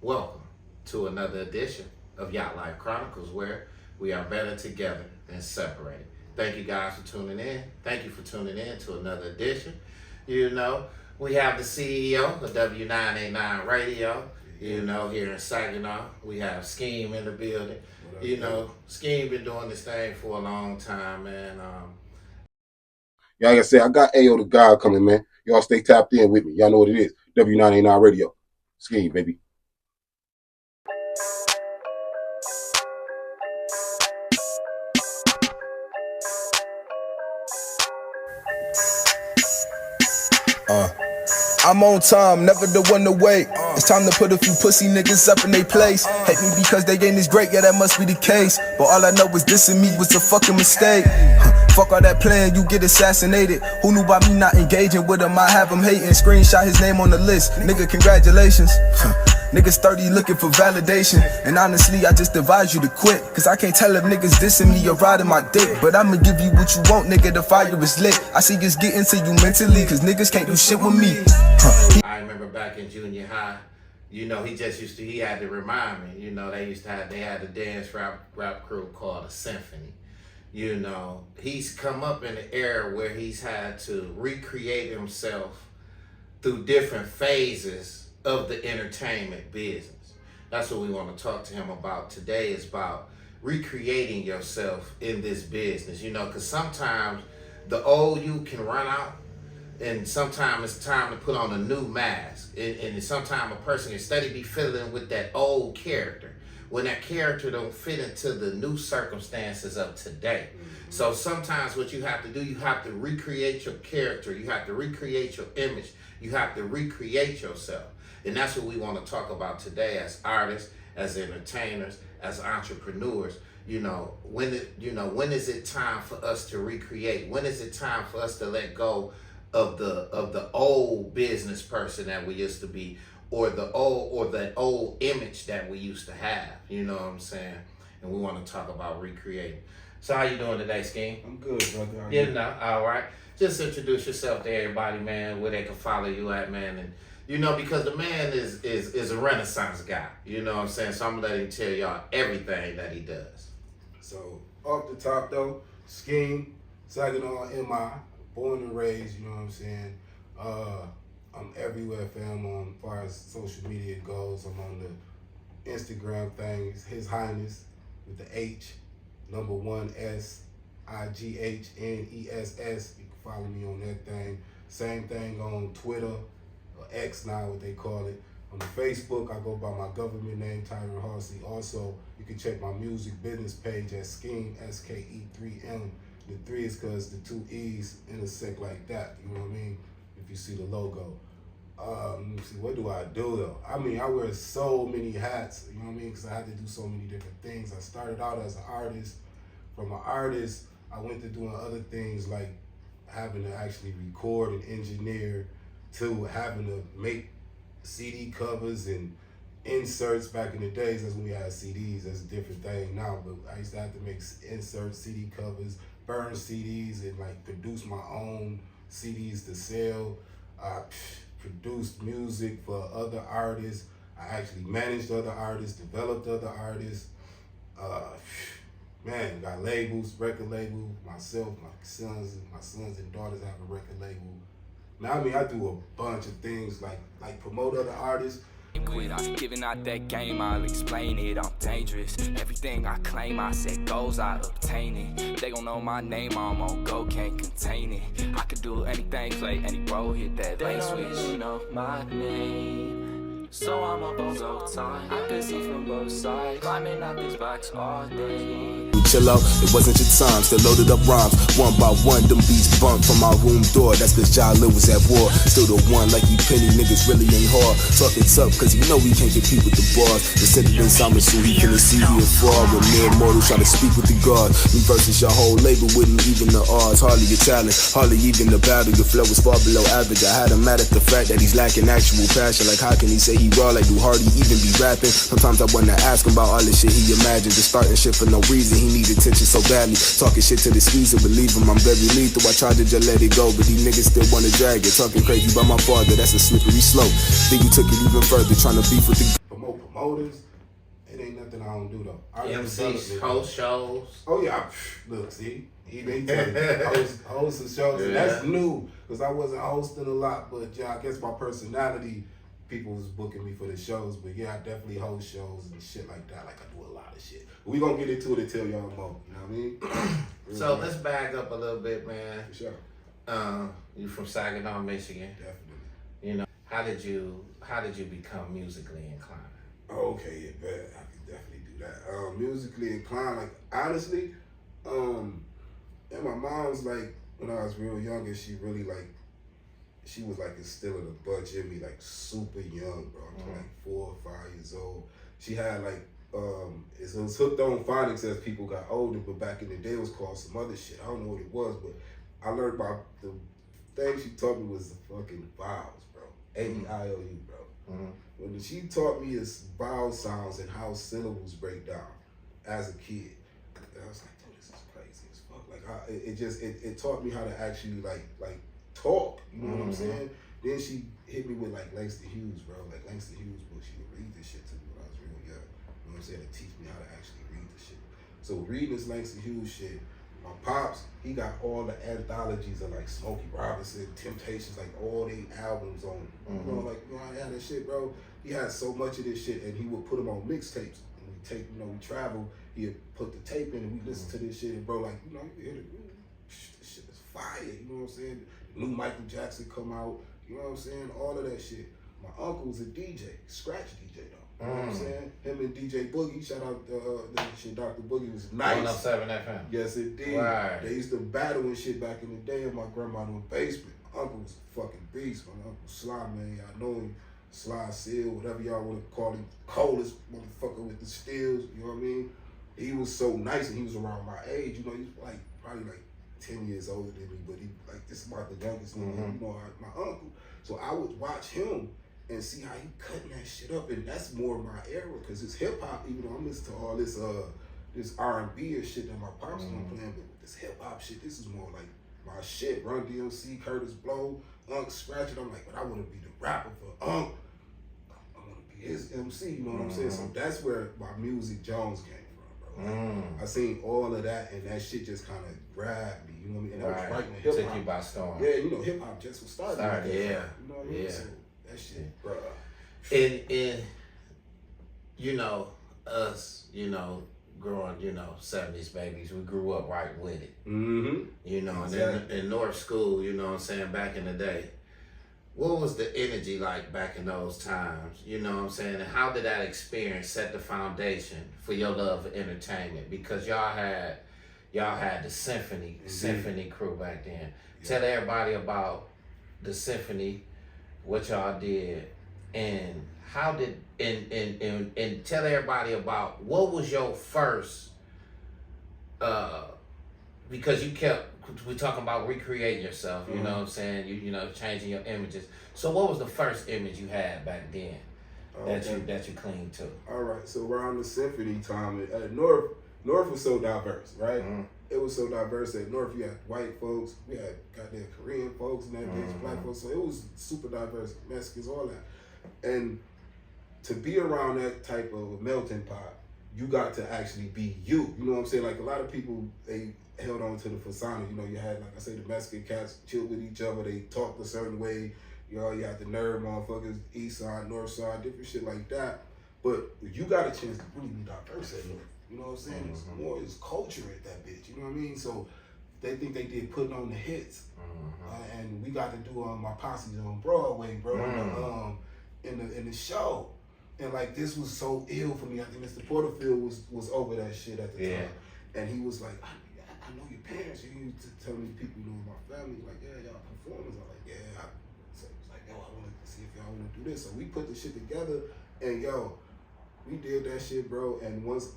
Welcome to another edition of Yacht Life Chronicles, where we are better together than separated. Thank you guys for tuning in. Thank you for tuning in to another edition. You know, we have the CEO of W989 Radio, here in Saginaw. We have Scheme in the building. Scheme been doing this thing for a long time, man. Yeah, like I said, I got AO the God coming, man. Y'all stay tapped in with me. Y'all know what it is. W989 Radio. Scheme, baby. I'm on time, never the one to wait. It's time to put a few pussy niggas up in their place. Hate me because they ain't as great, yeah, that must be the case. But all I know is dissing me was a fucking mistake. Fuck all that playing, you get assassinated. Who knew about me not engaging with him? I have him hating. Screenshot his name on the list. Nigga, congratulations. Niggas 30 looking for validation. And honestly, I just advise you to quit. Cause I can't tell if niggas dissing me or riding my dick. But I'ma give you what you want, nigga, the fire is lit. I see it's getting to you mentally, cause niggas can't do shit with me. I remember back in junior high, he had to remind me, they had a dance rap crew called a symphony. He's come up in an era where he's had to recreate himself through different phases of the entertainment business. That's what we want to talk to him about today, is about recreating yourself in this business, because sometimes the old you can run out, and sometimes it's time to put on a new mask. And sometimes a person can steady be fiddling with that old character when that character don't fit into the new circumstances of today. So sometimes what you have to do, you have to recreate your character. You have to recreate your image. You have to recreate yourself. And that's what we want to talk about today as artists, as entertainers, as entrepreneurs. When is it time for us to recreate? When is it time for us to let go of the old business person that we used to be, or that old image that we used to have? You know what I'm saying? And we want to talk about recreating. So how you doing today, Scheme? I'm good, brother. All right. Just introduce yourself to everybody, man, where they can follow you at, man. And because the man is a Renaissance guy. You know what I'm saying? So I'm gonna let him tell y'all everything that he does. So off the top though, Scheme, Saginaw, MI, born and raised, you know what I'm saying? I'm everywhere, fam, as far as social media goes. I'm on the Instagram thing, His Highness with the H, number 1 S, IGHNESS. You can follow me on that thing. Same thing on Twitter, or X now, what they call it. On the Facebook, I go by my government name, Tyron Horsey. Also, you can check my music business page at Scheme, SKE3M. The 3 is because the 2 E's intersect like that, you know what I mean? If you see the logo. Let me see, what do I do though? I wear so many hats, you know what I mean? Because I had to do so many different things. I started out as an artist. From an artist, I went to doing other things like having to actually record and engineer, to having to make CD covers and inserts. Back in the days, that's when we had CDs. That's a different thing now, but I used to have to make inserts, CD covers, burn CDs, and like produce my own CDs to sell. I produced music for other artists. I actually managed other artists, developed other artists. Got labels, record label. Myself, my sons and daughters have a record label. I do a bunch of things like promote other artists. Quit, I'm giving out that game, I'll explain it, I'm dangerous. Everything I claim, I set goals, I obtain it. They gon' know my name, I'm on go, can't contain it. I could do anything, play any role, hit that lane switch. They know my name, so I'm up on go time. I can see from both sides, climbing out this box all day. Chill out, it wasn't your time, still loaded up rhymes. One by one, them beats bumped from my room door. That's cause Jolly was at war. Still the one like you penny, niggas really ain't hard. Talking tough cause you know we can't compete with the bars. The sentiment Simon, so he finna see he a fraud. When mere mortals try to speak with the God. Me versus your whole label wouldn't even the odds. Hardly a challenge, hardly even the battle. Your flow was far below average. I had him mad at the fact that he's lacking actual passion. Like how can he say he raw, like do Hardy even be rapping? Sometimes I wanna ask him about all this shit he imagined. Just starting shit for no reason, he need attention so badly. Talking shit to the squeezer, believe him, I'm very lethal. I tried to just let it go, but these niggas still wanna drag it. Talking crazy about my father, that's a slippery slope. Then you took it even further, trying to beef with the promote promoters. It ain't nothing I don't do though. MC host shows. Oh yeah, look, see, they tell me host of shows. And that's new because I wasn't hosting a lot, but yeah, I guess my personality, people was booking me for the shows. But yeah, I definitely host shows and shit like that. Like I do a lot of shit. But we gonna get into it and tell y'all more. You know what I mean? So let's back up a little bit, man. For sure. You from Saginaw, Michigan. Definitely. You know, how did you become musically inclined? Okay, yeah, man, I can definitely do that. Musically inclined, like honestly, and my mom's like when I was real younger, she really like, she was like instilling a bunch in me like super young, bro. I'm like 4 or 5 years old. She had like it was hooked on phonics as people got older, but back in the day it was called some other shit. I don't know what it was, but I learned about the thing she taught me was the fucking vowels, bro. A-E-I-O-U, bro. When she taught me is vowel sounds and how syllables break down as a kid, I was like, "Dude, this is crazy as fuck." Like, it taught me how to actually like talk. You know what I'm saying? Then she hit me with like Langston Hughes, bro. Like Langston Hughes book. She would read this shit to me when I was real young. You know what I'm saying? To teach me how to actually read this shit. So reading this Langston Hughes shit. My pops, he got all the anthologies of like Smokey Robinson, Temptations, like all they albums on. You know, like, you know, I had that shit, bro. He had so much of this shit, and he would put them on mixtapes. And we tape, you know, we travel. He'd put the tape in, and we listen to this shit, and bro, like, you know, you hear it, this shit is fire. You know what I'm saying? New Michael Jackson come out. You know what I'm saying? All of that shit. My uncle was a DJ, scratch DJ though. You know what I'm saying? Him and DJ Boogie, shout out the shit, Dr. Boogie was nice. 107 FM. Yes, it did. Right. They used to battle and shit back in the day in my grandmother's basement. My uncle was a fucking beast. My uncle Sly, man, y'all know him. Sly Seal, whatever y'all want to call him. Coldest motherfucker with the steels, you know what I mean? He was so nice and he was around my age. You know, he was like probably like 10 years older than me, but he like this is about the youngest nigga, you know, my uncle. So I would watch him and see how he cutting that shit up, and that's more my era because it's hip hop. Even though I'm listening to all this this R&B and shit that my pops was playing, but with this hip hop shit, this is more like my shit. Run DMC, Curtis Blow, Unc Scratch It. I'm like, but I want to be the rapper for Unc. I want to be his MC. You know what I'm saying? So that's where my Music Jones came from, bro. I seen all of that, and that shit just kind of grabbed me. You know what I mean? And that was right when hip hop took you by storm. Yeah, you know, hip hop just was starting. Yeah. You know what I mean? Yeah. So, that shit, bro. And you know, us, you know, growing, you know, 70s babies, we grew up right with it. You know, and in North School, you know what I'm saying, back in the day, what was the energy like back in those times? You know what I'm saying? And how did that experience set the foundation for your love of entertainment? Because y'all had the symphony crew back then. Yeah. Tell everybody about the symphony, what y'all did, and how did and tell everybody about what was your first because we're talking about recreating yourself, you know what I'm saying, you know, changing your images. So what was the first image you had back then that you clinged to? All right, so around the symphony time at North was so diverse, right? It was so diverse at North. You had white folks, we had goddamn Korean folks and that bitch, black folks. So it was super diverse, Mexicans, all that. And to be around that type of a melting pot, you got to actually be you. You know what I'm saying? Like a lot of people, they held on to the persona. You know, you had, like I say, the Mexican cats chill with each other. They talked a certain way. You know, you had the nerd motherfuckers, east side, north side, different shit like that. But you got a chance to really be diverse at North. You know what I'm saying? It's more, it's culture at that bitch. You know what I mean? So they think they did putting on the hits. And we got to do my posses on Broadway, bro, in the show. And like this was so ill for me. I think Mr. Porterfield was over that shit at the time. And he was like, I know your parents. He used to tell me people know my family, like, yeah, y'all performers. I'm like, yeah. So it was like, yo, I want to see if y'all want to do this. So we put the shit together, and yo, we did that shit, bro. And once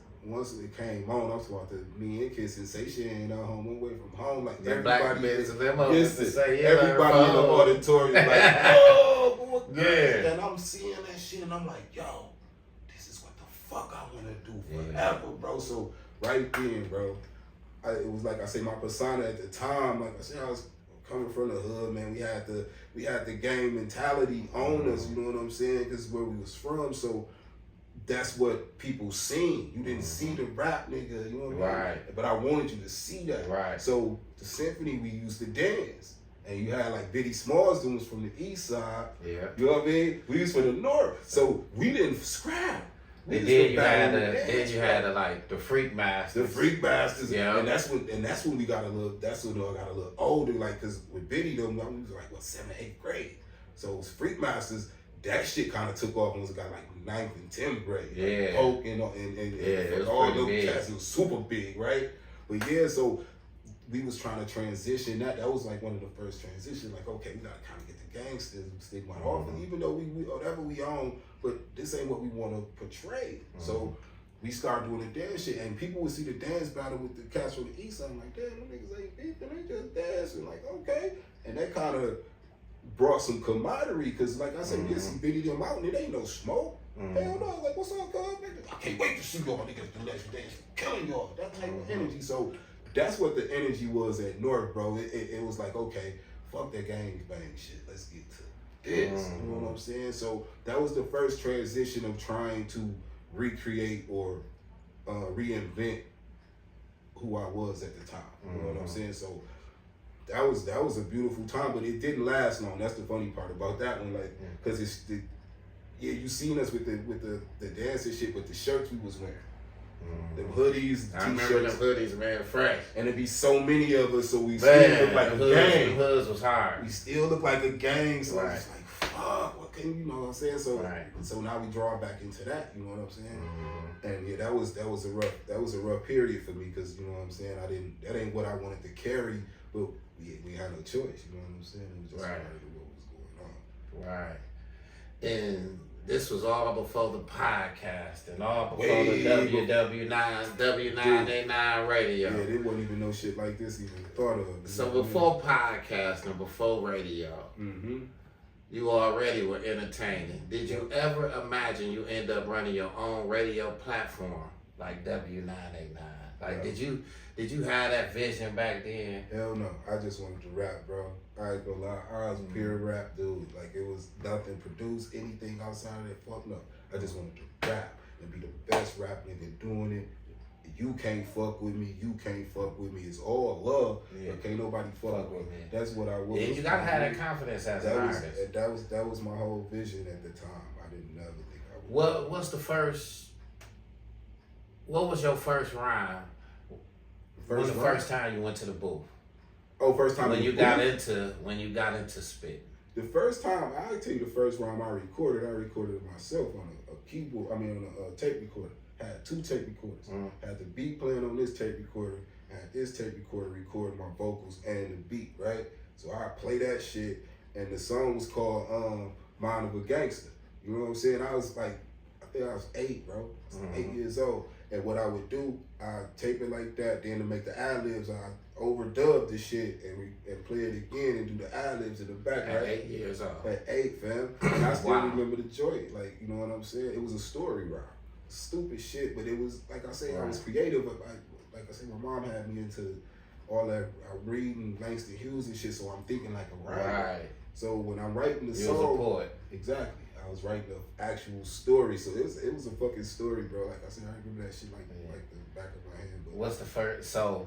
it came on, I was about to me and Kiss Sensation home, one way from home, like everybody everybody in the auditorium, like, oh, boy, and I'm seeing that shit, and I'm like, yo, this is what the fuck I want to do forever, bro. So right then, bro, it was like I say, my persona at the time, like I said, I was coming from the hood, man. We had the gang mentality on us, you know what I'm saying? Because where we was from, so that's what people seen. You didn't see the rap nigga, you know what I mean? Right. But I wanted you to see that. Right. So the symphony, we used to dance. And you had like Biddy Smalls dudes from the east side. Yeah. You know what I mean? We was from the north. So we didn't scrap. And then you had the Freak Masters. The Freak Masters. Yeah. And that's when we got a little, that's when I got a little older, like, cause with Biddy them, I was like, 7th, 8th grade. So it was Freak Masters, that shit kind of took off once it got like 9th and 10th grade. Yeah. Like Polk and all those cats, it was super big, right? But yeah, so we was trying to transition that. That was like one of the first transitions. Like, okay, we gotta kind of get the gangsters stigma off. And even though we whatever we own, but this ain't what we want to portray. So we started doing the dance shit, and people would see the dance battle with the cats from the east side. I'm like, damn, them niggas ain't beefing, they just dancing. Like, okay, and that kind of brought some camaraderie, because like I said, we see Biddy them out, and it ain't no smoke. Hell no, like, what's up, cuz? I can't wait to see y'all niggas do that shit. Killing y'all, that type of energy. So that's what the energy was at North, bro. It was like, okay, fuck that gang bang shit. Let's get to this. You know what I'm saying? So that was the first transition of trying to recreate or reinvent who I was at the time. You know what I'm saying? So that was a beautiful time, but it didn't last long. That's the funny part about that one, like, because you seen us with the dancing shit, with the shirts we was wearing. Them hoodies, I remember them hoodies, man, fresh. And it'd be so many of us, so we still look like a gang. The hoods was hard. We still look like a gang, so I was like, fuck, what can you know what I'm saying? So so now we draw back into that, you know what I'm saying? And yeah, that was a rough period for me, because you know what I'm saying, that ain't what I wanted to carry, but we had no choice, you know what I'm saying? It was just part of what was going on. Right. And this was all before the podcast and all before the W989 radio. Yeah, there wasn't even no shit like this even thought of. So before podcasting, before radio, you already were entertaining. Did you ever imagine you end up running your own radio platform like W989? Like, did you have that vision back then? Hell no. I just wanted to rap, bro. I ain't gonna lie. I was a pure rap dude. Like, it was nothing produced, anything outside of that. Fuck no. I just wanted to rap and be the best rap nigga doing it. You can't fuck with me. You can't fuck with me. It's all love, but can't nobody fuck with me. That's what I was. And you gotta have that confidence as an artist. That was my whole vision at the time. I didn't never think I would. What was your first rhyme? First time you went to the booth? Oh, first time when you got into spit. The first time, I'll tell you the first rhyme I recorded it myself on a keyboard, on a tape recorder. I had 2 tape recorders. I had the beat playing on this tape recorder, I had this tape recorder recording my vocals and the beat, right? So I play that shit, and the song was called Mind of a Gangster. You know what I'm saying? I was like, I think I was 8, bro. 8 years old. And what I would do, I tape it like that, then to make the ad-libs, I overdub the shit and play it again and do the ad-libs in the back, At right? 8 years old. At 8, fam. And I still remember the joy. Like, you know what I'm saying? It was a story rhyme. Stupid shit, but it was, like I say, I was creative. But like I say, my mom had me into all that reading Langston Hughes and shit, so I'm thinking like a writer. Right. So when I'm writing the song, you was a poet. Exactly. I was writing the actual story, so it was a fucking story, bro. Like I said, I remember that shit like the back of my hand. But what's the first? So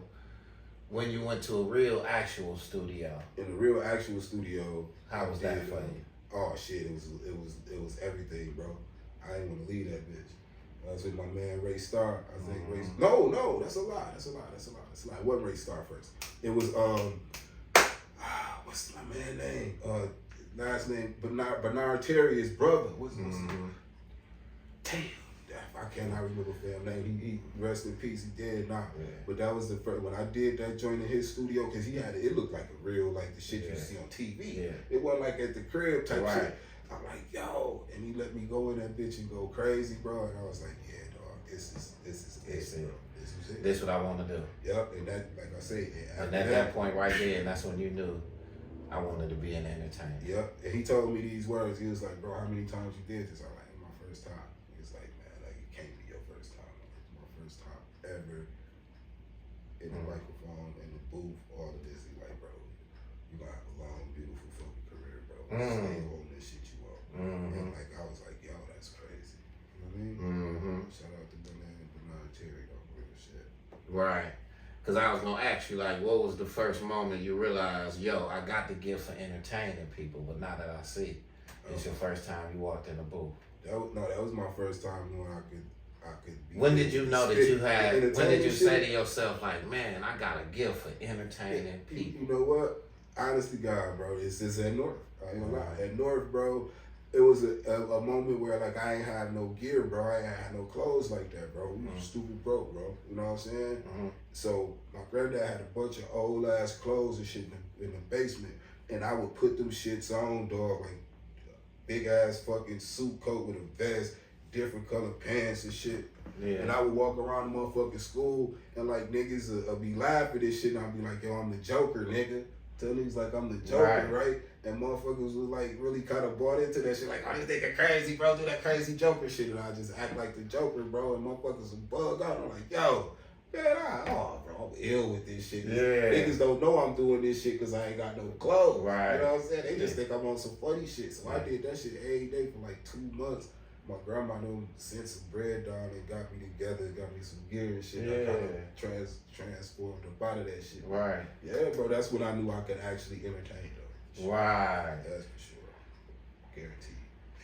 when you went to a real actual studio? In a real actual studio, how was that for you? Oh shit, it was everything, bro. I didn't want to leave that bitch. I was with my man Ray Starr. I think Ray. No, that's a lie. It wasn't Ray Starr first. It was what's my man name? Last name Bernard Terry, his brother. What's damn, I cannot remember fam name. He rest in peace. He dead now. Yeah. But that was the first when I did that joint in his studio, because he had it looked like a real, like the shit you see on TV. Yeah. It wasn't like at the crib type shit. I'm like, yo, and he let me go in that bitch and go crazy, bro. And I was like, yeah, dog, this is it, bro. This is it. This what I want to do. Yep, and that, like I say, and at that point right there, and that's when you knew I wanted to be an entertainer. Yep, and he told me these words. He was like, bro, how many times you did this? I'm like, my first time. He was like, man, like it can't be your first time. It's my first time ever in the microphone, in the booth, all of this. He's like, bro, you gonna have a long, beautiful fucking career, bro. Stay on this shit you want. And like I was like, yo, that's crazy. You know what I mean? Right. Because I was going to ask you, like, what was the first moment you realized, yo, I got the gift for entertaining people, but now that I see, it's your first time you walked in the booth. That was my first time knowing I could be. When did you know that you had, when did you say shit. to yourself, like, man, I got a gift for entertaining people? You know what? Honestly, God, bro, it's just at North. I ain't gonna lie. At North, bro, it was a moment where, like, I ain't have no gear, bro. I ain't had no clothes like that, bro. We was stupid broke, bro. You know what I'm saying? So my granddad had a bunch of old ass clothes and shit in the basement, and I would put them shits on, dog, like big ass fucking suit coat with a vest, different color pants and shit. Yeah. And I would walk around the motherfucking school, and like niggas would be laughing at this shit, and I'd be like, yo, I'm the Joker, nigga. Tell niggas like I'm the Joker, right? And motherfuckers was like really kind of bought into that shit, like, oh, this nigga crazy, bro, do that crazy Joker shit. And I just act like the Joker, bro, and motherfuckers would bug out. I'm like, yo, man, bro, I'm ill with this shit. Yeah. Niggas don't know I'm doing this shit because I ain't got no clothes. Right. You know what I'm saying? They just think I'm on some funny shit. So I did that shit every day for like 2 months. My grandma done sent some bread down and got me together, got me some gear and shit. I kind of transformed up out of that shit. Right. Yeah, bro, that's when I knew I could actually entertain though. Right. That's for sure.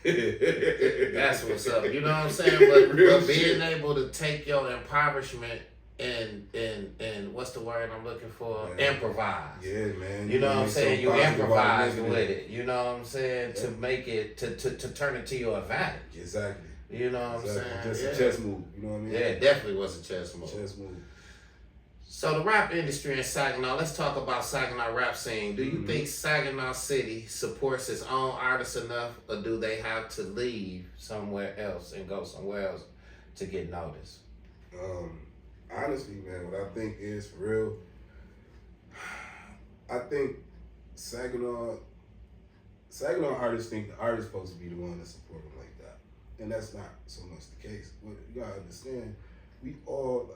Guaranteed. That's what's up. You know what I'm saying? But being able to take your impoverishment and what's the word I'm looking for? Man. Improvise. Yeah, man. You know what I'm saying? You improvise with it. You know what I'm saying? Yeah. To make it to turn it to your advantage. Exactly. You know what I'm saying? Just a chess move. You know what I mean? Yeah, it definitely was a chess move. Chess move. So the rap industry in Saginaw, let's talk about Saginaw rap scene. Do you think Saginaw City supports its own artists enough, or do they have to leave somewhere else and go somewhere else to get noticed? Honestly, man, what I think is for real, I think Saginaw artists think the artist supposed to be the one to support them like that. And that's not so much the case. But you gotta understand, we all,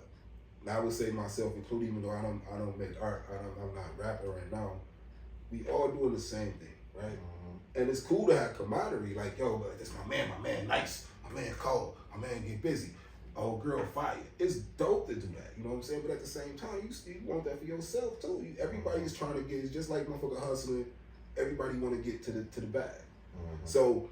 I would say myself included, even though I don't make art, I'm not rapping right now, we all doing the same thing, right? And it's cool to have camaraderie, like, yo, but that's my man nice, my man cold, my man get busy. Oh, girl, fire. It's dope to do that, you know what I'm saying? But at the same time, you want that for yourself too. Everybody's trying to get, it's just like motherfucker hustling, everybody want to get to the bag. So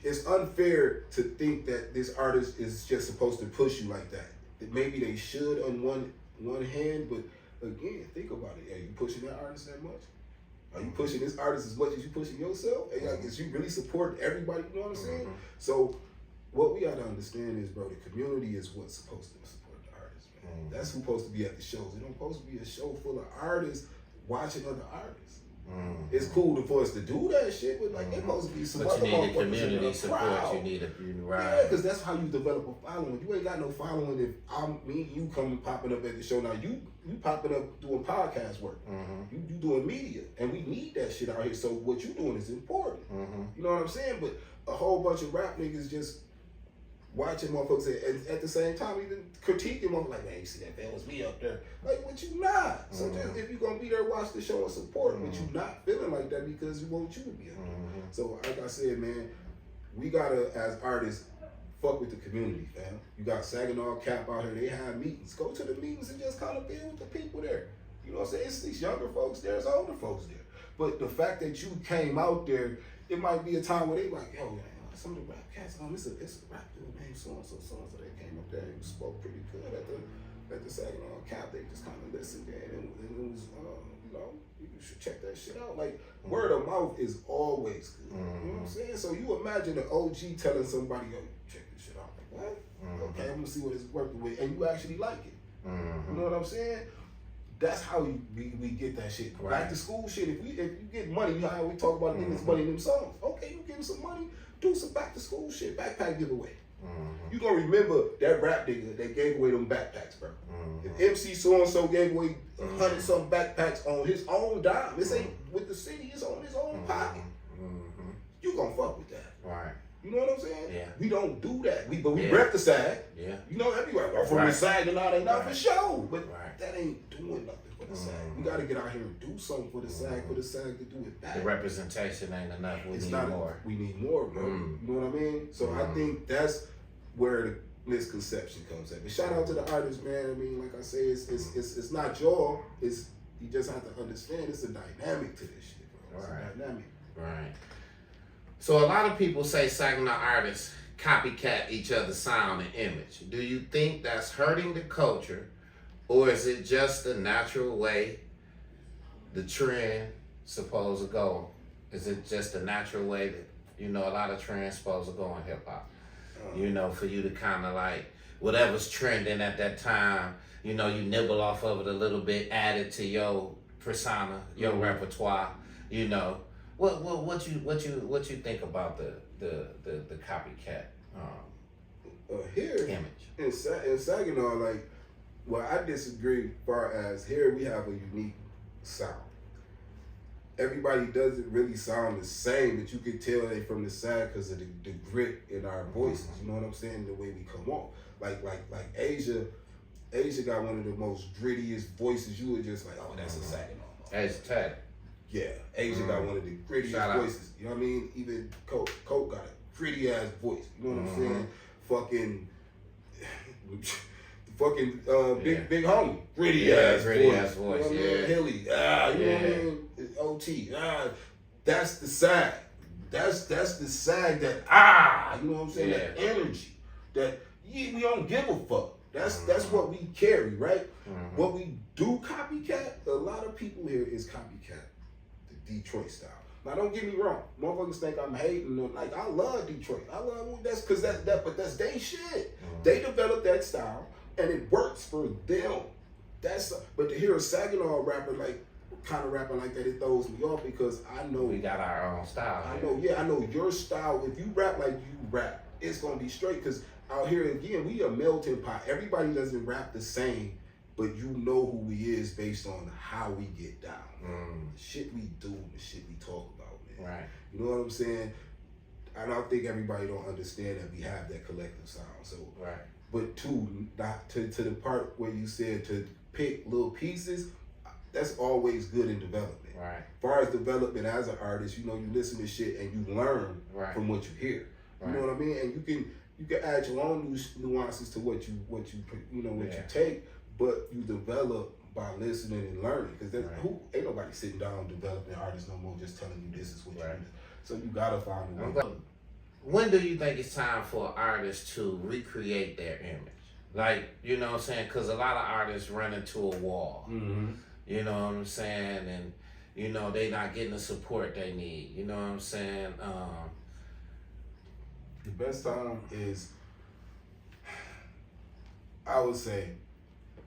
it's unfair to think that this artist is just supposed to push you like that. That maybe they should on one hand, but again, think about it. Are you pushing that artist that much? Are you pushing this artist as much as you pushing yourself? And like, is you really support everybody, you know what I'm saying? So what we gotta understand is, bro, the community is what's supposed to support the artists, man. That's who's supposed to be at the shows. It don't supposed to be a show full of artists watching other artists. It's cool for us to do that shit, but like, it's supposed to be some other motherfuckers. But you need the community support. You need Yeah, because that's how you develop a following. You ain't got no following if me and you come popping up at the show. Now you popping up doing podcast work. You doing media, and we need that shit out here. So what you doing is important. You know what I'm saying? But a whole bunch of rap niggas just watching motherfuckers and at the same time even critiquing motherfuckers like, man, you see that was me up there. Like, what you not? So just, if you gonna be there, watch the show and support, but you not feeling like that because we want you to be up there. So like I said, man, we gotta, as artists, fuck with the community, fam. You got Saginaw Cap out here, they have meetings. Go to the meetings and just kind of build with the people there. You know what I'm saying? It's these younger folks there, it's older folks there. But the fact that you came out there, it might be a time where they like, yo, man, some of the rap cats, it's a rap dude named so-and-so, they came up there and spoke pretty good at the Saginaw Cap. They just kind of listened there, and it was, you know, you should check that shit out. Like, word of mouth is always good. You know what I'm saying? So you imagine an OG telling somebody, yo, check this shit out. Like, what? Okay, I'm gonna see what it's working with, and you actually like it. You know what I'm saying? That's how we get that shit. Right. Back to school shit. If you get money, how we talk about niggas money in them songs. Okay, you give them some money, do some back to school shit, backpack giveaway. You gonna remember that rap nigga that gave away them backpacks, bro. If MC so-and-so gave away 100-something backpacks on his own dime, this ain't with the city, it's on his own pocket. You gonna fuck with that. Right. You know what I'm saying? Yeah. We don't do that. But we rep the SAG. Yeah. You know, everywhere. From the SAG and all that, not for show. But that ain't doing nothing for the SAG. We got to get out here and do something for the SAG to do it back. The representation ain't enough. We need more. We need more, bro. You know what I mean? So I think that's where misconception comes up. But shout out to the artists, man. I mean, like I say, it's not y'all. It's you just have to understand. It's a dynamic to this shit, bro. It's a dynamic. Right. So a lot of people say Saginaw artists copycat each other's sound and image. Do you think that's hurting the culture, or is it just the natural way the trend supposed to go? Is it just the natural way that, you know, a lot of trends supposed to go in hip hop? You know, for you to kind of like, whatever's trending at that time, you know, you nibble off of it a little bit, add it to your persona, your repertoire, you know. What you think about the copycat here image? In Saginaw, like, well, I disagree as far as here we have a unique sound. Everybody doesn't really sound the same, but you can tell they from the side because of the grit in our voices. You know what I'm saying? The way we come off. Like Asia got one of the most grittiest voices. You were just like, oh, that's a Saginaw. Asia Tech. Yeah, Asia got one of the grittiest voices. You know what I mean? Even Coke got a gritty ass voice. You know what I'm saying? Big homie, gritty ass voice. You know what I mean? Hilly, you know what I mean? OT, that's the side. That's the side that you know what I'm saying? That energy, that we don't give a fuck. That's what we carry, right? What we do copycat. A lot of people here is copycat the Detroit style. Now don't get me wrong, motherfuckers think I'm hating them. Like, I love Detroit. I love but that's they shit. They developed that style and it works for them. But to hear a Saginaw rapper kind of rapping like that, it throws me off because I know we got our own style. I know your style. If you rap like you rap, it's gonna be straight. Cause out here again, we a melting pot. Everybody doesn't rap the same, but you know who we is based on how we get down. The shit we do, the shit we talk about, man. Right. You know what I'm saying? I don't think everybody don't understand that we have that collective sound. So, but to the part where you said to pick little pieces, that's always good in development. Right. As far as development as an artist, you know, you listen to shit and you learn from what you hear. You know what I mean? And you can add your own nuances to what you take, but you develop by listening and learning. Because ain't nobody sitting down developing artists no more, just telling you this is what you do. So you gotta find a way. When do you think it's time for artists to recreate their image? Like, you know what I'm saying? Because a lot of artists run into a wall. You know what I'm saying? And, you know, they not getting the support they need. You know what I'm saying? The best time is, I would say,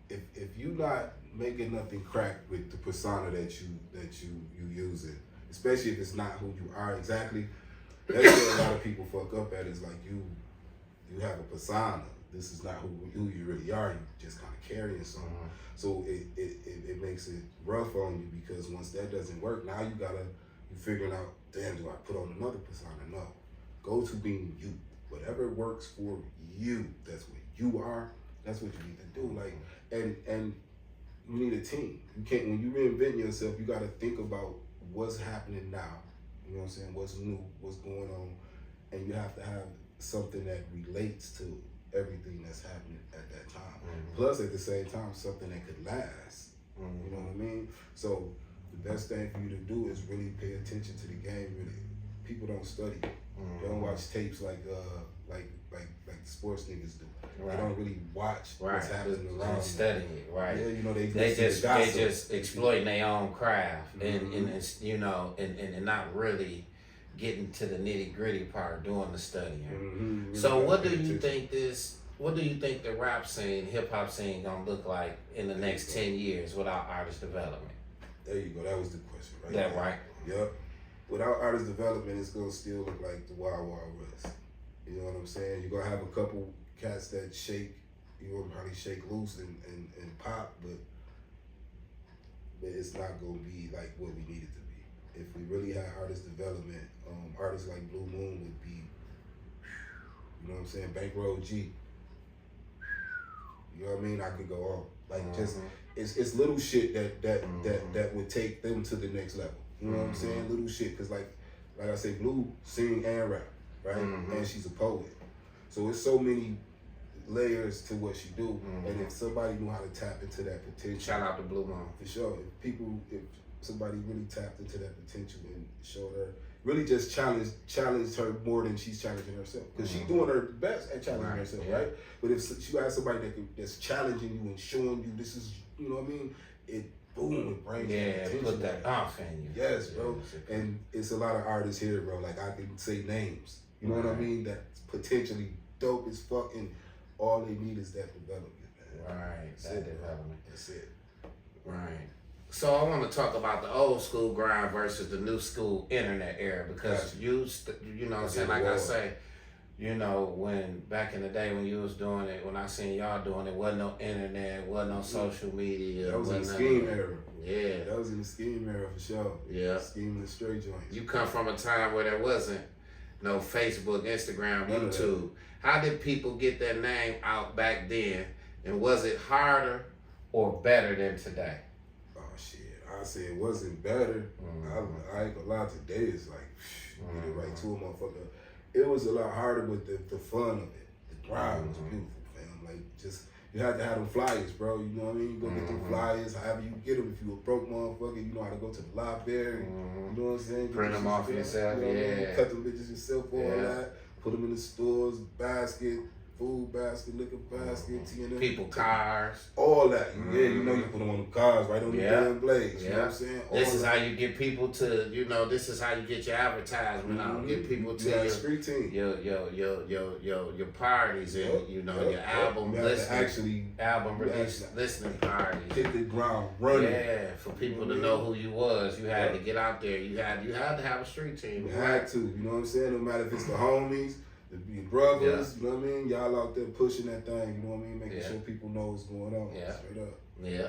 if you not making nothing crack with the persona that you using, especially if it's not who you are exactly, that's where a lot of people fuck up at. Is like you have a persona. This is not who you really are. You just kind of carrying something. So it makes it rough on you because once that doesn't work, now you figuring out, damn, do I put on another persona? No. Go to being you. Whatever works for you, that's what you are. That's what you need to do. Like, and you need a team. You can't, when you reinvent yourself, you got to think about what's happening now. You know what I'm saying? What's new? What's going on? And you have to have something that relates to everything that's happening at that time. Plus, at the same time, something that could last. You know what I mean? So the best thing for you to do is really pay attention to the game. Really, people don't study. They don't watch tapes like the sports niggas do. They don't really watch what's happening around them. Studying it, right? Yeah, you know they just exploiting their own craft and you know and not really getting to the nitty gritty part, doing the studying. Really. So what do you think the rap scene, hip hop scene gonna look like in the next 10 years without artist development? There you go. That was the question, right? That right? Yep. Without artist development, it's gonna still look like the Wild Wild West. You know what I'm saying? You're gonna have a couple cats that shake. You're gonna probably shake loose and pop, but it's not gonna be like what we need it to be. If we really had artist development, artists like Blue Moon would be, you know what I'm saying, Bankroll G. You know what I mean? I could go on. Like just it's little shit that would take them to the next level. You know what I'm saying? Little shit, cause like I say, Blue sing and rap, right? And she's a poet. So it's so many layers to what she do, and if somebody knew how to tap into that potential, Shout out to Blue Moon. for sure. If somebody really tapped into that potential and showed her, really just challenged her more than she's challenging herself, because she's doing her best at challenging herself, right? But if she has somebody that's challenging you and showing you this is, you know what I mean, it brings attention. Put that off in you. Yes, bro. And it's a lot of artists here, bro. Like I can say names, you know what I mean? That's potentially dope as fuck, and all they need is that development, man. Right, That's that it, bro. development. That's it. Right. So I want to talk about the old school grind versus the new school internet era, because you know what I'm saying, like I say, you know, when back in the day when you was doing it, when I seen y'all doing it, wasn't no internet, wasn't no social media. That was in the scheme era. Yeah. That was in the scheme era for sure. Yeah. Scheme and straight joints. You come from a time where there wasn't no Facebook, Instagram, YouTube. How did people get their name out back then, and was it harder or better than today? Oh shit, I say it wasn't better. I ain't gonna lie, today is like, get it right to a motherfucker. It was a lot harder with the fun of it. The grind was beautiful, fam. Like, just, you had to have them flyers, bro. You know what I mean? You go get them flyers, however you get them. If you a broke motherfucker, you know how to go to the library. You know what I'm saying? Print them off yourself, you know what I mean? Cut them bitches yourself, all that. Put them in the stores, basket, food basket, liquor basket, T&M. People, cars. All that. Yeah, you know you put them on the cars, right on the damn blades. You know what I'm saying? This is how you get people to, you know, this is how you get your advertisement out. Get people to your street team. Your parties and, you know, your album listening. Album release listening parties. Hit the ground running. Yeah, for people to know who you was. You had to get out there. You had to have a street team. You had to, you know what I'm saying? No matter if it's the homies, your brothers, you know what I mean? Y'all out there pushing that thing, you know what I mean? Making sure people know what's going on. Straight up. Yeah.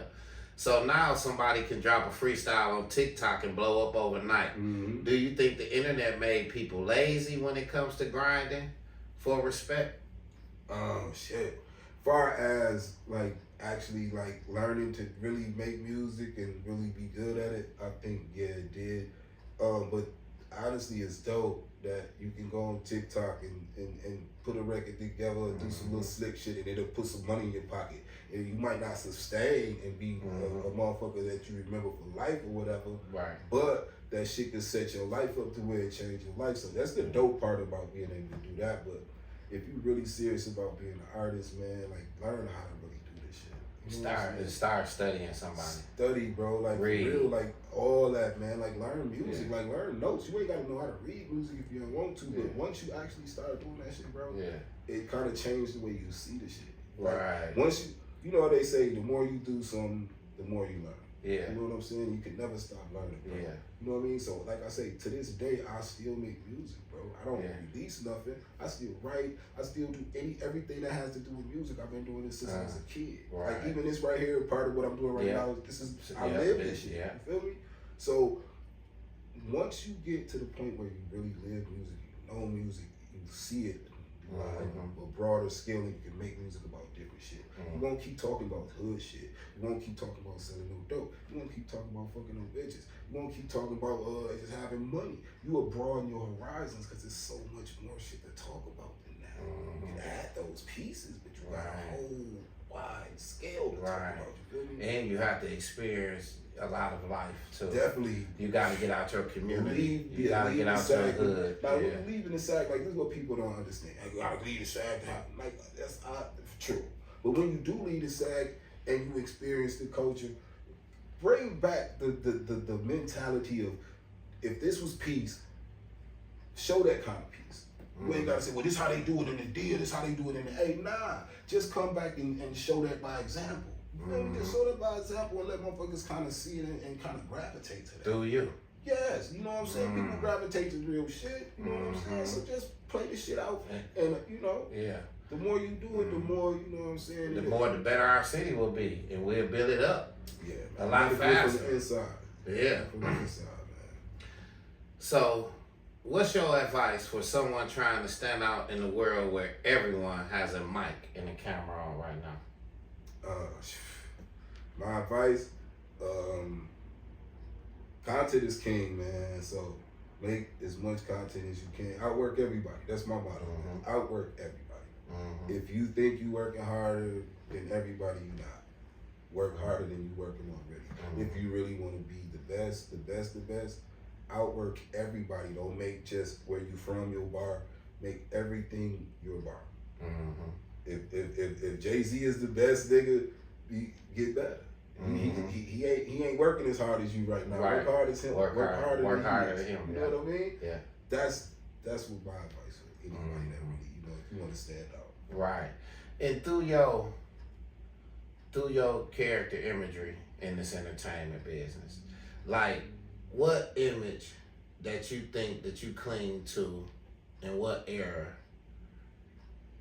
So now somebody can drop a freestyle on TikTok and blow up overnight. Do you think the internet made people lazy when it comes to grinding for respect? Shit. Far as like actually like learning to really make music and really be good at it, I think it did. But honestly, it's dope that you can go on TikTok and put a record together and do some little slick shit, and it'll put some money in your pocket. And you might not sustain and be a motherfucker that you remember for life or whatever. Right. But that shit can set your life up to where it change your life. So that's the dope part about being able to do that. But if you really serious about being an artist, man, like learn how to really do this shit. Start studying somebody. Study, bro. Like read. For real, like all that, man. Like learn music, like learn notes. You ain't gotta know how to read music if you don't want to, but once you actually start doing that shit, bro, it kind of changed the way you see the shit. Like, once you know what they say, the more you do something, the more you learn. You know what I'm saying? You can never stop learning, bro. You know what I mean? So like I say, to this day, I still make music, bro. I don't release nothing. I still write. I still do everything that has to do with music. I've been doing this since I was a kid. Like even this right here, part of what I'm doing right now, this is, I live this shit. You feel me? So once you get to the point where you really live music, you know music, you see it a broader scale, and you can make music about different shit. You won't keep talking about hood shit. You won't keep talking about selling no dope. You won't keep talking about fucking no bitches. You won't keep talking about just having money. You will broaden your horizons because there's so much more shit to talk about than that. You can add those pieces, but you got a whole wide scale to talk about. You feel me? And you have to experience a lot of life too. Definitely. You got to get out your community. You got to get out your hood. Now, when you leave in the sack, like this is what people don't understand. Like, you got to leave the sack. Like that's true. But when you do leave the sack and you experience the culture, bring back the mentality of, if this was peace, show that kind of peace. You ain't gotta say, well, this how they do it in the D, or this how they do it in the A. Nah, just come back and show that by example. You know, just show that by example and let motherfuckers kind of see it and kind of gravitate to that. Do you? Yes, you know what I'm saying? People gravitate to real shit, you know what I'm saying? So just play the shit out, and you know, the more you do it, the more, you know what I'm saying? The more, the better our city will be, and we'll build it up. Yeah, man. A lot faster. From the inside. Yeah. From the inside, man. So, what's your advice for someone trying to stand out in the world where everyone has a mic and a camera on right now? My advice, content is king, man. So make as much content as you can. Outwork everybody. That's my motto. Outwork everybody. If you think you working harder than everybody, you not. Work harder than you working already. If you really want to be the best, outwork everybody. Don't make just where you from your bar. Make everything your bar. If Jay-Z is the best nigga, get better. He ain't working as hard as you right now. Right. Work hard as him. Work harder than him. You know what I mean? Yeah. That's what my advice for anybody that really, if you want to stand out. Right. And through your character imagery in this entertainment business, like what image that you think that you cling to in what era,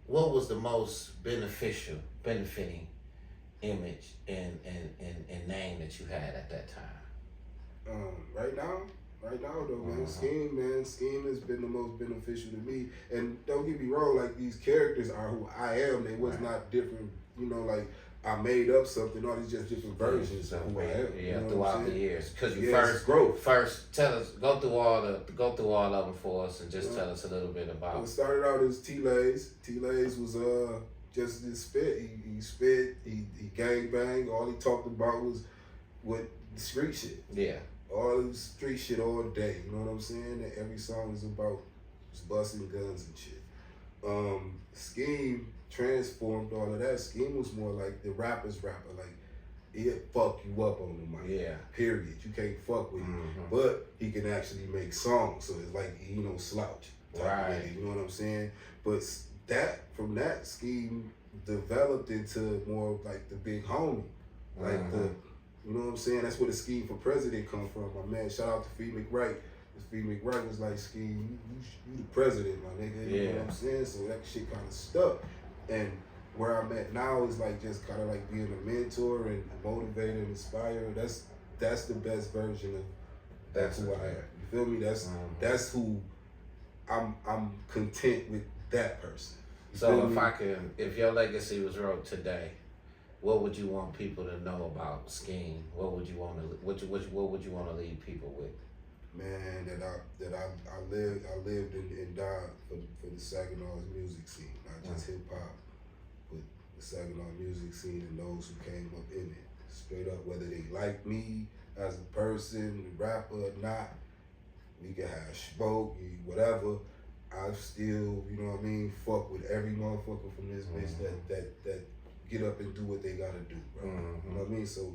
what was the most benefiting image and name that you had at that time? Right now though, man, Scheme has been the most beneficial to me. And don't get me wrong, like these characters are who I am. They was not different, like I made up something. All these just different versions of who I am. Yeah, throughout the years. Because you growth. First tell us, go through all of them for us, and just tell us a little bit about. It started out as T-Lays. T-Lays was just this spit. He spit. He gang bang. All he talked about was what the street shit. Yeah. All the street shit all day. You know what I'm saying? And every song is about just busting guns and shit. Scheme transformed all of that. Scheme was more like the rapper's rapper. Like, he'll fuck you up on the mic. Yeah. Period. You can't fuck with him. But he can actually make songs. So it's like he no slouch. Right. You know what I'm saying? But from that Scheme developed into more of like the big homie. Like you know what I'm saying? That's where the Scheme for President come from. My man, shout out to Fee McWright. Fee McWright was like, Scheme, you the president, my nigga. You know what I'm saying? So that shit kind of stuck. And where I'm at now is like just kind of like being a mentor and a motivator and inspire. That's the best version of that's who I am. You feel me? That's who I'm content with that person. So if your legacy was wrote today, what would you want people to know about Scheme? What would you want to leave people with? Man, that I lived and died for the Saginaw's music scene, not just hip hop, but the Saginaw music scene and those who came up in it. Straight up, whether they like me as a person, rapper or not, we can have smoke, whatever. I still, you know what I mean, fuck with every motherfucker from this bitch that get up and do what they gotta do, bro. You know what I mean? So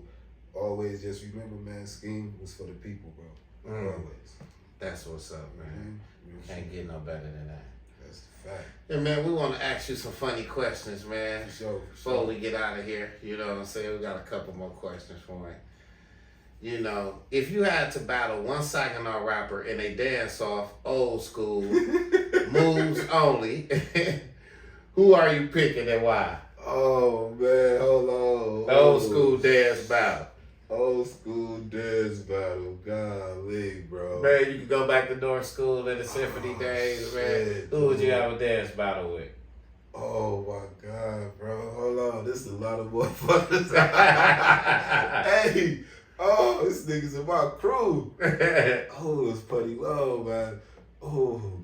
always just remember, man, Scheme was for the people, bro. Always. That's what's up, man. Can't get no better than that. That's the fact. And man, we want to ask you some funny questions, man. Before we get out of here, you know what I'm saying? We got a couple more questions for you. You know, if you had to battle one Saginaw rapper in a dance-off, old school, moves only, who are you picking and why? Oh, man, hold on. Old school dance battle. Old school dance battle, golly, bro. Man, you can go back to North School in the symphony days, man. Shit, who would you have a dance battle with? Oh my God, bro. Hold on. This is a lot of motherfuckers. Hey, this nigga's in my crew. It's Putty Low, man.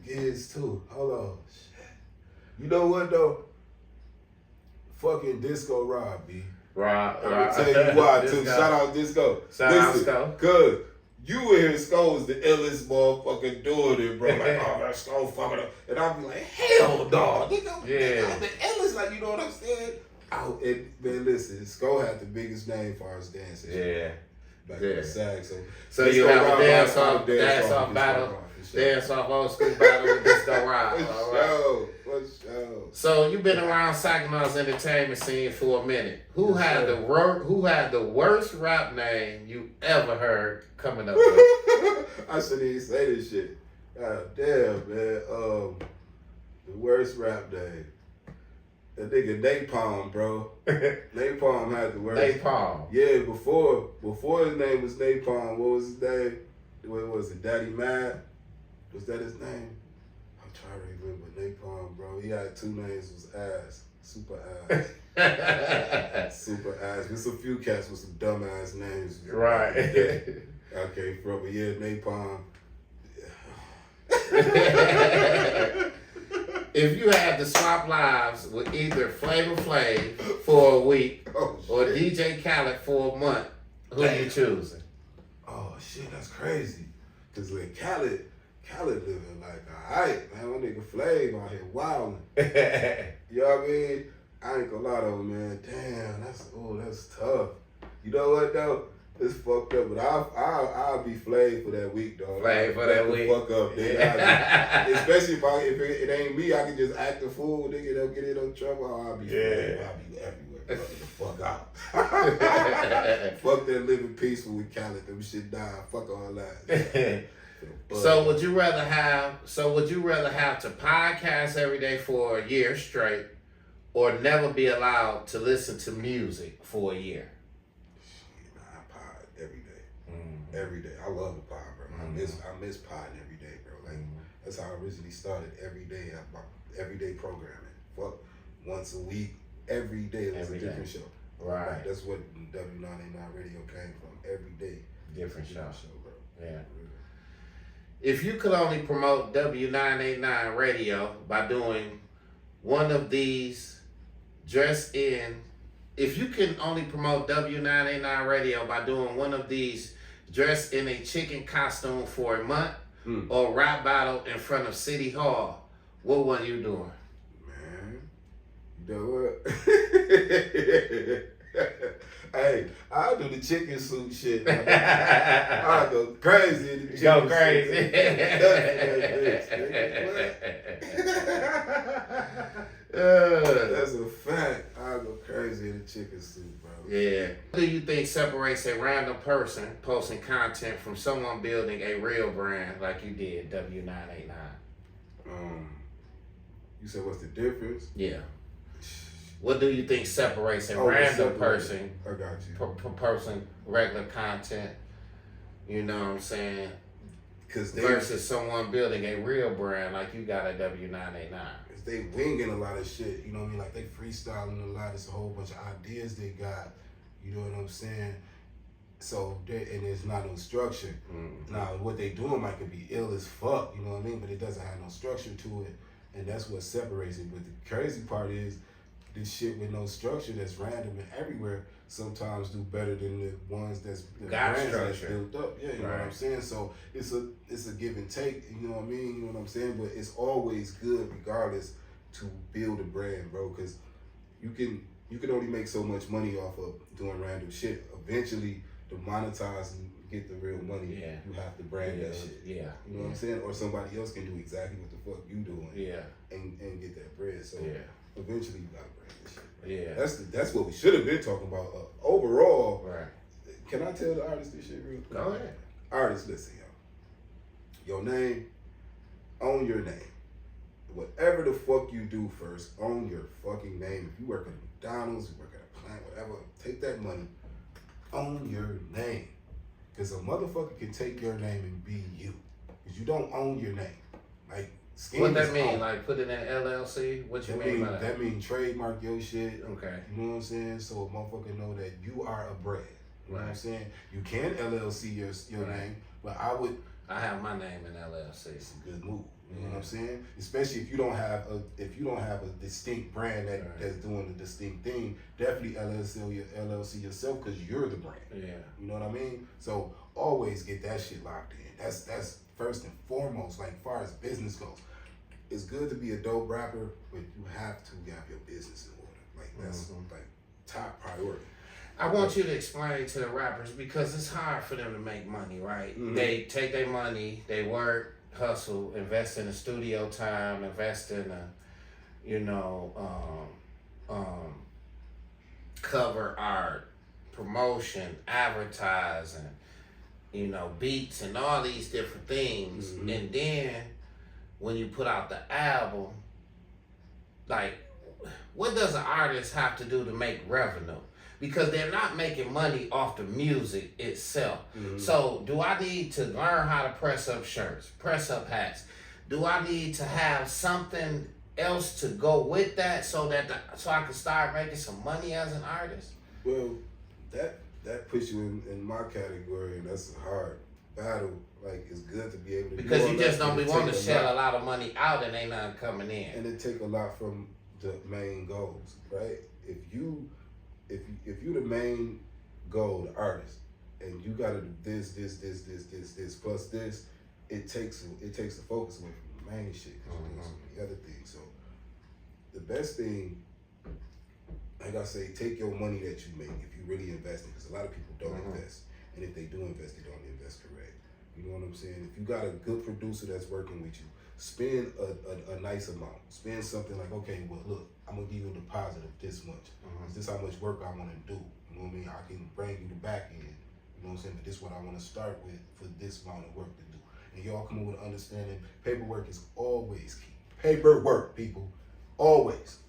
Giz too. Hold on. Shit. You know what though? Fucking Disco Rob, B. Right. I'm gonna tell you why too. Shout out Disco. Shout out Disco. Cause you were here, Sko was the illest motherfucker doing it, bro. Like, that Sko fucking up. And I'll be like, hell no. Nigga, the illest, like, you know what I'm saying? Man, listen, Sko had the biggest name for us dancing. Yeah. Back in the SAG. So you have a dance off battle. Dance off old school battle with Disco Rob. For sure. So you've been around Saginaw's entertainment scene for a minute. Who had the worst rap name you ever heard coming up with? I shouldn't even say this shit. God damn, man. The worst rap name. That nigga Napalm, bro. Napalm had the worst. Napalm. Yeah, before his name was Napalm, what was his name? What was it? Daddy Mad? Was that his name? I'm trying to remember. Napalm, bro. He had two names. Was Ass. Super Ass. Super Ass. There's a few cats with some dumbass names. Right. Okay, bro. But yeah, Napalm. If you had to swap lives with either Flavor Flav for a week or DJ Khaled for a month, who you choosing? Oh shit, that's crazy. Cause like Khaled living like alright, man. My nigga Flav out here wilding. You know what I mean? I ain't gonna lie though, man. Damn, that's tough. You know what though? It's fucked up, but I'll be Flav for that week, though. Flav for that week. Fuck up, nigga. Especially if it ain't me, I can just act a fool, nigga. Don't get in no trouble. I'll be Flav. I'll be everywhere. Bro. Get the fuck out. Fuck that living peaceful with Khaled. Them shit die. Fuck all that. So would you rather have to podcast every day for a year straight, or never be allowed to listen to music for a year? Every day. I love the pod, bro. I miss podding every day, bro. Like that's how I originally started. Every day programming. Fuck once a week, every day. It's a different show. Right. Like, that's what W989 Radio came from. Every day. Different show, bro. Yeah. If you could only promote W989 Radio by doing one of these if you can only promote W989 Radio by doing one of these dressed in a chicken costume for a month or rap battle in front of City Hall, what one you doing? Man, you know what? Hey, I'll do the chicken suit shit. I'll go crazy in the chicken suit. That's a fact. I'll go crazy in the chicken suit, bro. Yeah. What do you think separates a random person posting content from someone building a real brand like you did, W989? You said what's the difference? Yeah. What do you think separates a random person? I got you. Person, regular content, you know what I'm saying? Versus someone building a real brand like you got at W989. They winging a lot of shit, you know what I mean? Like they freestyling a lot. It's a whole bunch of ideas they got, you know what I'm saying? So, and there's not no structure. Now, what they doing might could be ill as fuck, you know what I mean? But it doesn't have no structure to it, and that's what separates it. But the crazy part is, this shit with no structure that's random and everywhere sometimes do better than the ones that's built up. Yeah, you know what I'm saying? So it's a give and take, you know what I mean? You know what I'm saying? But it's always good regardless to build a brand, bro, because you can only make so much money off of doing random shit. Eventually to monetize and get the real money, you have to brand that shit. Yeah. You know what I'm saying? Or somebody else can do exactly what the fuck you doing. Yeah. And get that bread. So eventually you gotta brand this shit. Yeah. That's what we should have been talking about. Overall, can I tell the artist this shit real quick? Go ahead. Artists, listen, y'all. Your name, own your name. Whatever the fuck you do first, own your fucking name. If you work at McDonald's, you work at a plant, whatever, take that money. Own your name. Because a motherfucker can take your name and be you. Because you don't own your name. Like, what that mean? Like put it in LLC? What you mean by that? That mean trademark your shit. Okay. You know what I'm saying? So a motherfucker know that you are a brand. You know what I'm saying? You can LLC your name, but I have my name in LLC. It's a good move. You know what I'm saying? Especially if you don't have a distinct brand that's doing a distinct thing, definitely LLC yourself because you're the brand. Yeah. You know what I mean? So always get that shit locked in. That's first and foremost, like as far as business goes. It's good to be a dope rapper, but you have to have your business in order. Like that's like top priority. I want you to explain to the rappers because it's hard for them to make money, right? They take their money, they work, hustle, invest in the studio time, invest in cover art, promotion, advertising, beats and all these different things. And then when you put out the album, like, what does an artist have to do to make revenue? Because they're not making money off the music itself. So do I need to learn how to press up shirts, press up hats? Do I need to have something else to go with that so I can start making some money as an artist? Well, that puts you in my category, and that's hard. battle, like it's good to be able to because you just don't be wanting to shell lot, a lot of money out and ain't nothing coming in. and it take a lot from the main goals, right? If you the main goal, the artist, and you gotta do this plus this, it takes the focus away from the main shit because you're doing so many other things. So the best thing, like I say, take your money that you make if you really invest in, because a lot of people don't invest, and if they do invest, they don't invest correct. You know what I'm saying? If you got a good producer that's working with you, spend a nice amount. Spend something like, okay, well, look, I'm gonna give you a deposit of this much. This is how much work I want to do. You know what I mean? I can bring you the back end. You know what I'm saying? But this is what I want to start with for this amount of work to do. And y'all come up with an understanding. Paperwork is always key. Paperwork, people, always.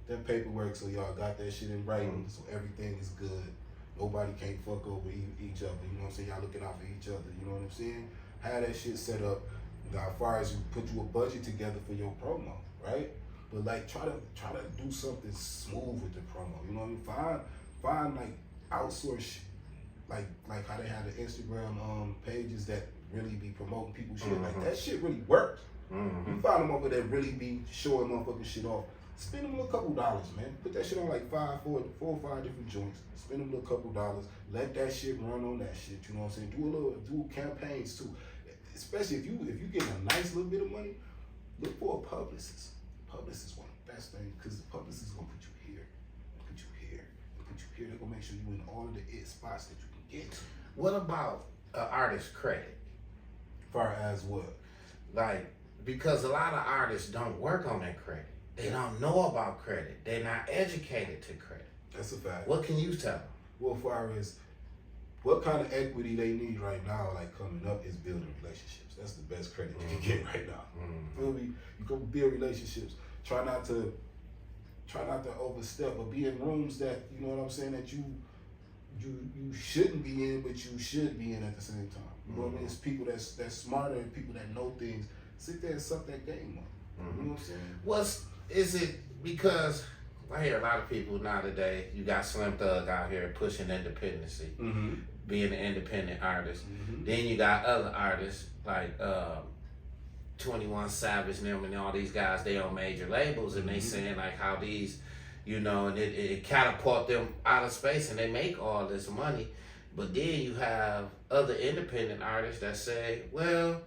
That paperwork, so y'all got that shit in writing, so everything is good. Nobody can't fuck over each other. You know what I'm saying? Y'all looking out for each other. You know what I'm saying? Have that shit set up. Now, as far as you put you a budget together for your promo, right? But like, try to do something smooth with the promo. You know what I mean? Find like outsource shit. Like how they have the Instagram pages that really be promoting people's shit. Like that shit really works. You find them over there really be showing motherfucking shit off. Spend them a couple dollars, man. Put that shit on like four or five different joints. Spend them a couple dollars. Let that shit run on that shit. You know what I'm saying? Do campaigns too. Especially if you get a nice little bit of money, look for a publicist. Publicist is one of the best things, because the publicist is gonna put you here, and put you here, and put you here. They're gonna make sure you in all of the spots that you can get to. What about an artist credit? Far as what? Like, because a lot of artists don't work on their credit. They don't know about credit. They're not educated to credit. That's a fact. What can you tell them? Well, far as what kind of equity they need right now, like coming up, is building relationships. That's the best credit you can get right now. Feel me? You go build relationships. Try not to overstep, or be in rooms that, you know what I'm saying, that you shouldn't be in, but you should be in at the same time. You know what I mean? It's people that's smarter, and people that know things. Sit there and suck that game up. You know what I'm saying? Is it because I hear a lot of people nowadays, you got Slim Thug out here pushing independency, being an independent artist. Then you got other artists like 21 Savage and them and all these guys, they on major labels, and they saying like how these, you know, and it catapult them out of space and they make all this money. But then you have other independent artists that say, well,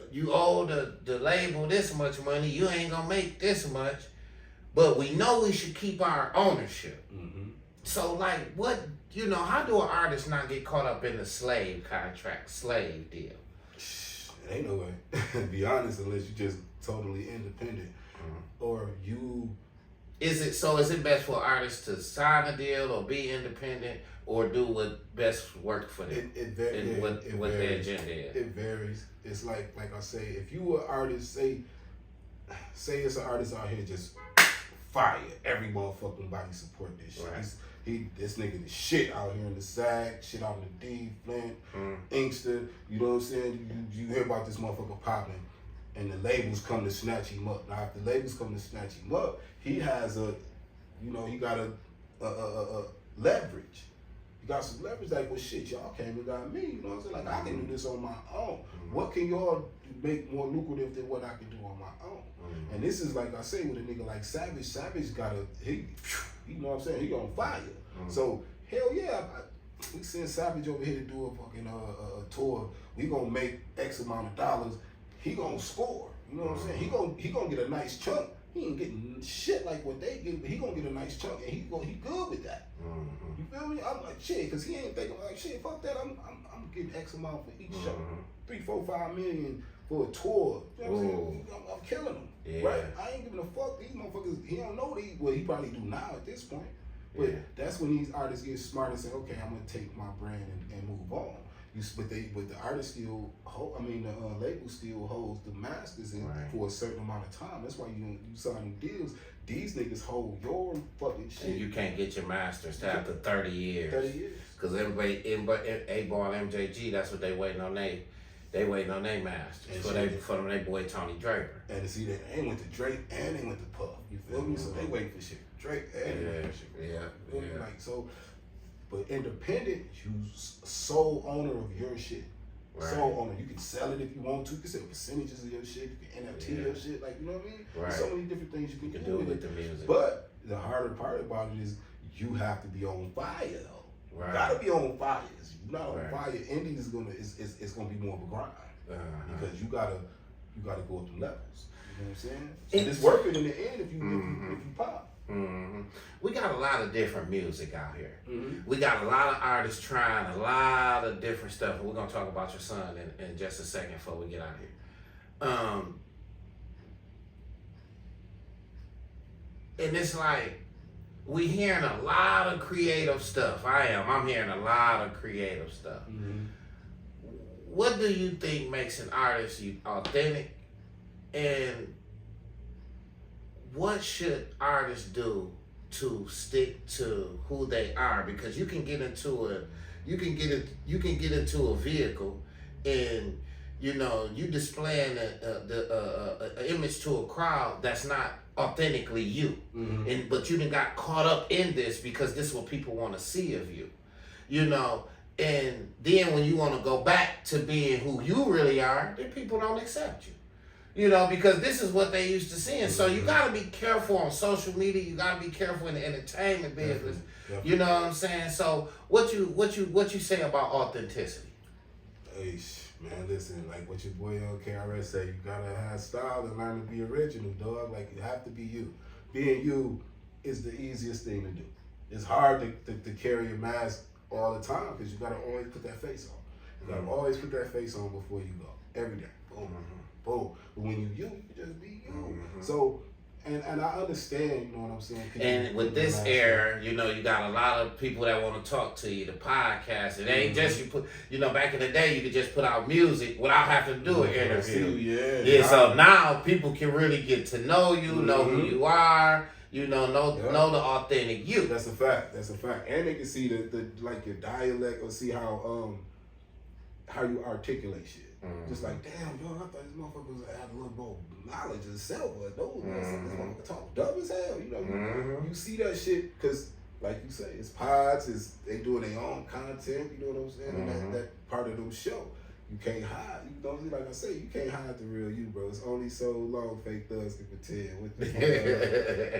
you owe the label this much money, you ain't gonna make this much, but we know we should keep our ownership. So like, what, you know, how do an artist not get caught up in the slave contract, slave deal? It ain't no way, to be honest, unless you just totally independent. Or you... Is it best for artists to sign a deal or be independent, or do what best work for them? It varies. What their agenda is? It varies. It's like I say, if you an artist, say it's an artist out here just fire, every motherfucking body support this shit. Right. This nigga the shit out here in the SAG, shit out in the D, Flint, Inkster, you know what I'm saying? You hear about this motherfucker popping, and the labels come to snatch him up. Now, if the labels come to snatch him up, he has he got a leverage. You got some leverage, like, well, shit, y'all came and got me, you know what I'm saying? Like, I can do this on my own. What can y'all make more lucrative than what I can do on my own? And this is, like I say, with a nigga like Savage. Savage got you know what I'm saying? He on fire. So, hell yeah, we send Savage over here to do a fucking a tour. We gonna make X amount of dollars. He gonna score. You know what I'm saying? He gonna get a nice chunk. He ain't getting shit like what they get, but he gonna get a nice chunk, and he good with that. You feel me? I'm like, shit, cause he ain't thinking like, shit, fuck that. I'm getting X amount for each show. 3, 4, 5 million for a tour. You know what I'm saying? I'm killing him. Yeah. Right? I ain't giving a fuck. These motherfuckers, he don't know these. Well, he probably do now at this point. But that's when these artists get smart and say, okay, I'm gonna take my brand and move on. But the artist still the label still holds the masters for a certain amount of time. That's why you sign deals. These niggas hold your fucking shit. And you can't get your masters till after 30 years. 30 years. Because everybody, A-Ball, MJG, that's what they waiting on. They waiting on their masters for their boy Tony Draper. And to see that they went to Drake and they went to Puff. You feel me? So they waiting for shit. Drake and they went for shit. Yeah. Like so. But independent, you sole owner of your shit. So on it, you can sell it if you want to. You can sell percentages of your shit. You can NFT your shit. Like, you know what I mean? Right. There's so many different things you can do with the music. But the harder part about it is you have to be on fire though. Right. You gotta be on fire. If you're not on Right. fire, indie is gonna be more of a grind because you gotta go up the levels. You know what I'm saying? So it's worth it in the end if you pop. Mm-hmm. We got a lot of different music out here. Mm-hmm. We got a lot of artists trying a lot of different stuff. And we're gonna talk about your son in just a second before we get out of here. And it's like we hearing a lot of creative stuff. I'm hearing a lot of creative stuff. Mm-hmm. What do you think makes an artist authentic, and what should artists do to stick to who they are? Because you can get into a vehicle, and you displaying an image to a crowd that's not authentically you, but you done got caught up in this because this is what people want to see of you, and then when you want to go back to being who you really are, then people don't accept you. Because this is what they used to seeing. So you gotta be careful on social media. You gotta be careful in the entertainment business. Definitely. You know what I'm saying? So what you say about authenticity? Hey, man, listen, like what your boy KRS say, you gotta have style and learn to be original, dog. Like you have to be you. Being you is the easiest thing to do. It's hard to carry a mask all the time because you gotta always put that face on. You gotta always put that face on before you go. Every day. Boom. Boom. But when you can just be you. So, and I understand, you know what I'm saying? And with this era, you got a lot of people that want to talk to you, the podcast. It ain't just you put, back in the day, you could just put out music without having to do an interview. Yeah, so now people can really get to know you, know who you are, know the authentic you. That's a fact. And they can see the like your dialect or see how you articulate shit. Just like, damn, dog, I thought this motherfucker had a little more knowledge of self, but those this motherfucker talk dumb as hell. You see that shit because, like you say, it's pods, they doing their own content. You know what I'm saying? And that part of them show. You can't hide. Like I say, you can't hide the real you, bro. It's only so long fake thugs can pretend. What the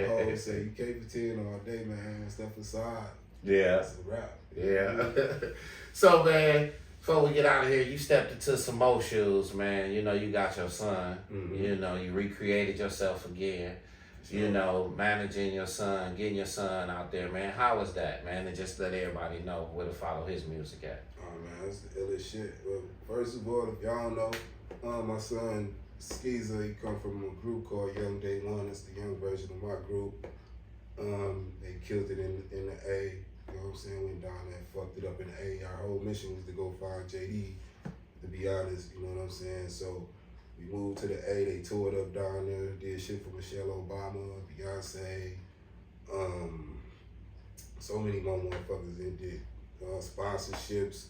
whole say, you can't pretend all day, man. Step aside. Yeah. It's a wrap. Yeah. So, man, before we get out of here, you stepped into some more shoes, man. You got your son. You recreated yourself again. Managing your son, getting your son out there, man. How was that, man? And just let everybody know where to follow his music at. Oh, man, that's the illest shit. Well, first of all, if y'all don't know, my son, Skeezer, he come from a group called Young Day One. That's the young version of my group. They killed it in the A. You know what I'm saying? Went down there and fucked it up in the A. Our whole mission was to go find JD, to be honest. You know what I'm saying? So we moved to the A. They toured up down there, did shit for Michelle Obama, Beyonce, so many more motherfuckers that did sponsorships.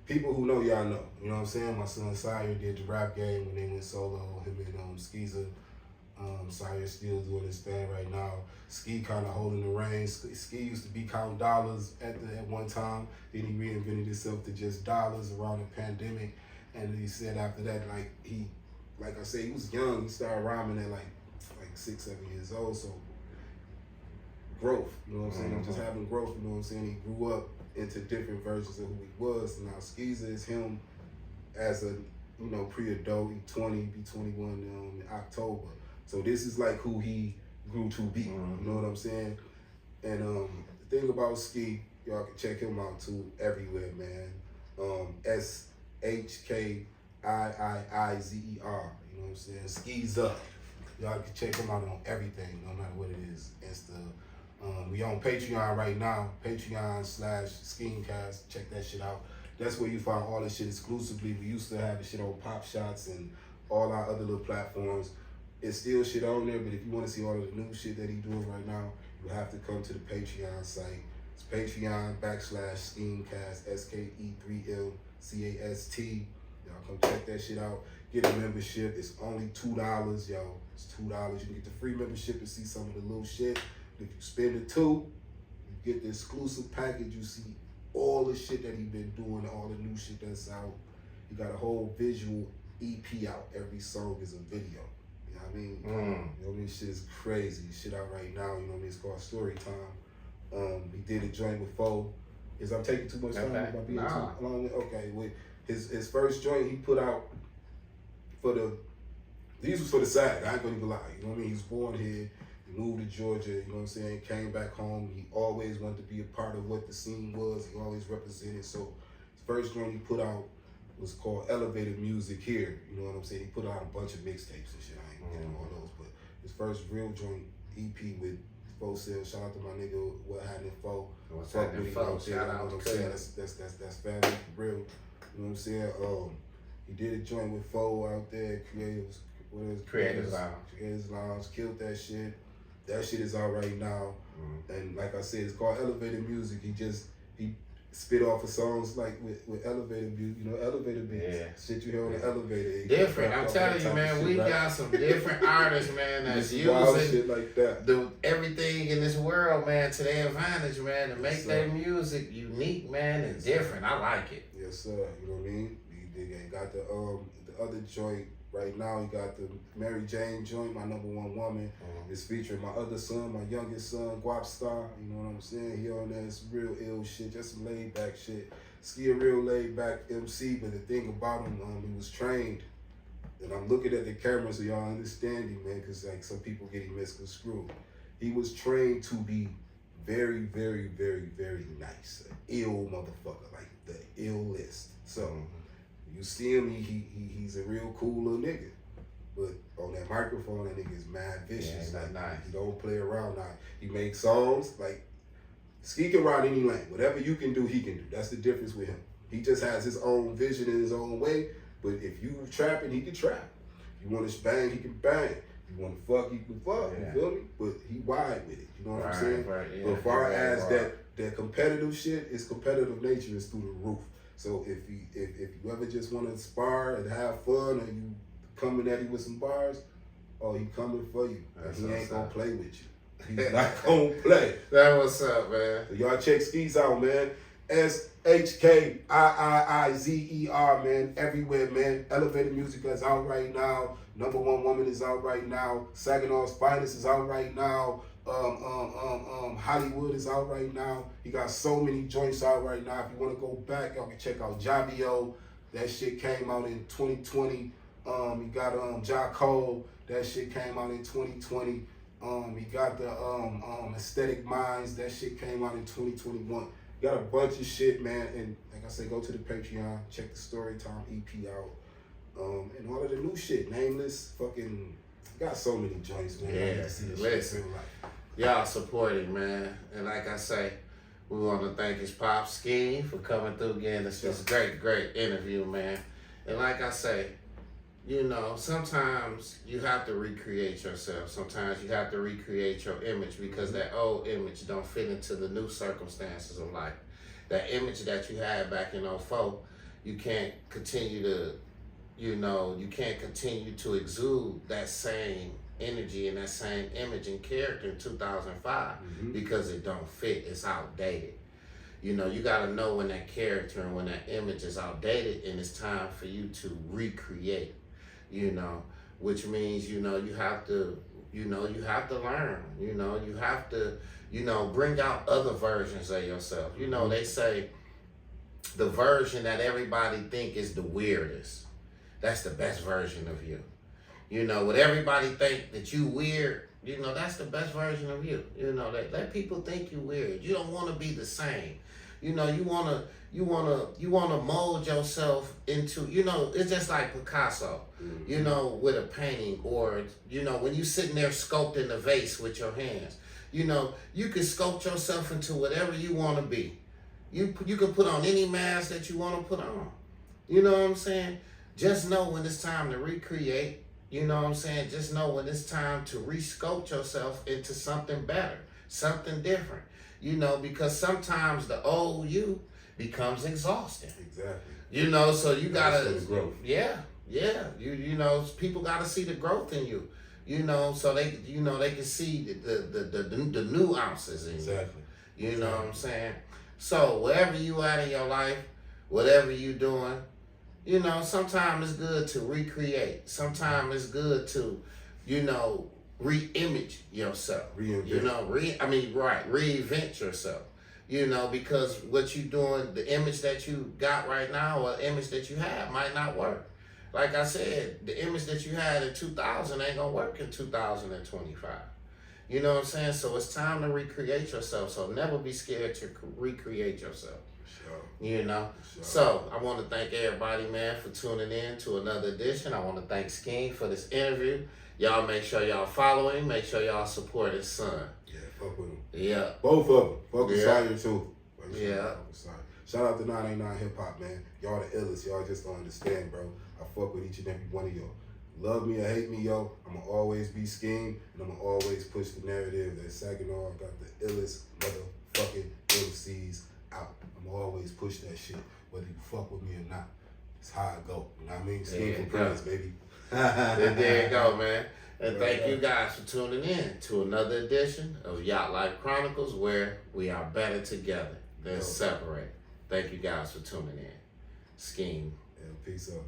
People who know y'all know. You know what I'm saying? My son Sire did the rap game when they went solo. Him and Skeezer. Sire still doing his thing right now. Ski kind of holding the reins. Ski used to be counting dollars at one time. Then he reinvented himself to just dollars around the pandemic. And he said after that, like I said, he was young. He started rhyming at like 6, 7 years old. So growth, you know what I'm saying? Just having growth, you know what I'm saying? He grew up into different versions of who he was. Now Skeezer is him as a pre-adult. He 20, be 21 in October. So this is like who he grew to be. You know what I'm saying? And the thing about Ski, y'all can check him out too everywhere, man. SHKIIIZER. You know what I'm saying? Skeezer. Y'all can check him out on everything, no matter what it is. We on Patreon right now. Patreon/Schemecast. Check that shit out. That's where you find all this shit exclusively. We used to have the shit on Pop Shots and all our other little platforms. It's still shit on there, but if you want to see all of the new shit that he doing right now, you have to come to the Patreon site. It's Patreon/Schemecast, SKE3LCAST. Y'all come check that shit out. Get a membership. It's only $2, yo. It's $2. You can get the free membership to see some of the little shit. If you spend the $2, you get the exclusive package. You see all the shit that he been doing, all the new shit that's out. He got a whole visual EP out. Every song is a video. You know what I mean? You know what I mean? Shit is crazy. Shit out right now. You know what I mean? It's called Story Time. He did a joint with Foe. Is I'm taking too much time? Am I being too long? Okay. With his first joint he put out for the. These was for the SAG. I ain't gonna even lie. You know what I mean? He was born here. He moved to Georgia. You know what I'm saying? Came back home. He always wanted to be a part of what the scene was. He always represented. So his first joint he put out was called Elevated Music Here. You know what I'm saying? He put out a bunch of mixtapes and shit. I ain't getting all those, but his first real joint EP with Foe Sales. Shout out to my nigga What Happened Foe. What's happening, folks? Shout out to That's family for real. You know what I'm saying? He did a joint with Foe out there, Creators Lounge, killed that shit. That shit is out right now. And like I said, it's called Elevated Music. He spit off of songs like with elevator view, you know, elevator beats. Shit you hear on the elevator. Different. I'm telling you, man, we got some different artists, man, that's using shit like that. Everything in this world, man, to their advantage, man, to make their music unique, man, and different. I like it. Yes, sir. You know what I mean? He got the other joint. Right now, he got the Mary Jane joint, My Number One Woman. It's featuring my other son, my youngest son, Guap Star. You know what I'm saying? He on there, it's real ill shit, just some laid back shit. Ski a real laid back MC, but the thing about him, he was trained. And I'm looking at the camera so y'all understand him, man, because like some people get him misconstrued. He was trained to be very, very, very, very nice. An ill motherfucker, like the illest. So. You see him, he's a real cool little nigga. But on that microphone, that nigga is mad vicious. Yeah, like, nice. He don't play around now. He makes songs, like, Ski can ride any lane. Whatever you can do, he can do. That's the difference with him. He just has his own vision in his own way. But if you trapping, he can trap. If you want to bang, he can bang. If you want to fuck, he can fuck. Yeah. You feel me? But he wide with it. You know what I'm saying? Right, yeah. But as far as that competitive shit, his competitive nature is through the roof. So if you ever just want to spar and have fun, or you coming at him with some bars, he coming for you. He ain't gonna play with you. He's not gonna play. That what's up, man. So y'all check Skis out, man. SHKIIIZER, man. Everywhere, man. Elevated Music is out right now. Number One Woman is out right now. Saginaw's Finest is out right now. Hollywood is out right now. He got so many joints out right now. If you want to go back, y'all can check out Jabio. That shit came out in 2020. He got Ja Cole. That shit came out in 2020. He got the Aesthetic Minds. That shit came out in 2021. Got a bunch of shit, man. And like I said, go to the Patreon, check the Storytime EP out. And all of the new shit. Nameless, fucking, got so many joints, man. Yeah, listen. Y'all support it, man. And like I say, we want to thank his Pop Scheme for coming through again. It's just a great interview, man. And like I say, you know, sometimes you have to recreate yourself. Sometimes you have to recreate your image because that old image don't fit into the new circumstances of life. That image that you had back in 2004, you can't continue to, you can't continue to exude that same energy and that same image and character in 2005 because it don't fit. It's outdated. You know, you got to know when that character and when that image is outdated and it's time for you to recreate, which means, you have to, you have to learn, you have to, bring out other versions of yourself. They say the version that everybody think is the weirdest, that's the best version of you. What everybody think that you weird, that's the best version of you. Let people think you weird. You don't want to be the same. You wanna mold yourself into, it's just like Picasso, with a painting, or, when you sitting there sculpting the vase with your hands, you can sculpt yourself into whatever you want to be. You can put on any mask that you want to put on. You know what I'm saying? Just know when it's time to recreate. You know what I'm saying? Just know when it's time to re-sculpt yourself into something better, something different. Because sometimes the old you becomes exhausting. Exactly. So you gotta, the growth. Yeah. People gotta see the growth in you. So they, they can see the nuances in you. Exactly. You know what I'm saying? So wherever you at in your life, whatever you doing, You know, sometimes it's good to recreate. Sometimes it's good to, you know, re-image yourself. Reinvent. You know, reinvent yourself. You know, because what you doing, the image that you got right now or the image that you have might not work. Like I said, the image that you had in 2000 ain't gonna work in 2025. You know what I'm saying? So it's time to recreate yourself. So never be scared to recreate yourself. Sure. You know? Sure. So I want to thank everybody, man, for tuning in to another edition. I want to thank Scheme for this interview. Y'all make sure y'all follow him. Make sure y'all support his son. Yeah, fuck with him. Yeah. Both of them. Fuck with Yeah. Sire too. Yeah. Shout out to 989 Hip Hop, man. Y'all the illest. Y'all just don't understand, bro. I fuck with each and every one of y'all. Love me or hate me, yo. I'ma always be Scheme, and I'ma always push the narrative that Saginaw got the illest motherfucking MCs out. I'ma always push that shit, whether you fuck with me or not. It's how I go. You know what I mean? Scheme for praise, baby. There you go, man. And thank you guys for tuning in to another edition of Yacht Life Chronicles, where we are better together than separate. Thank you guys for tuning in. Scheme. Yeah, peace up.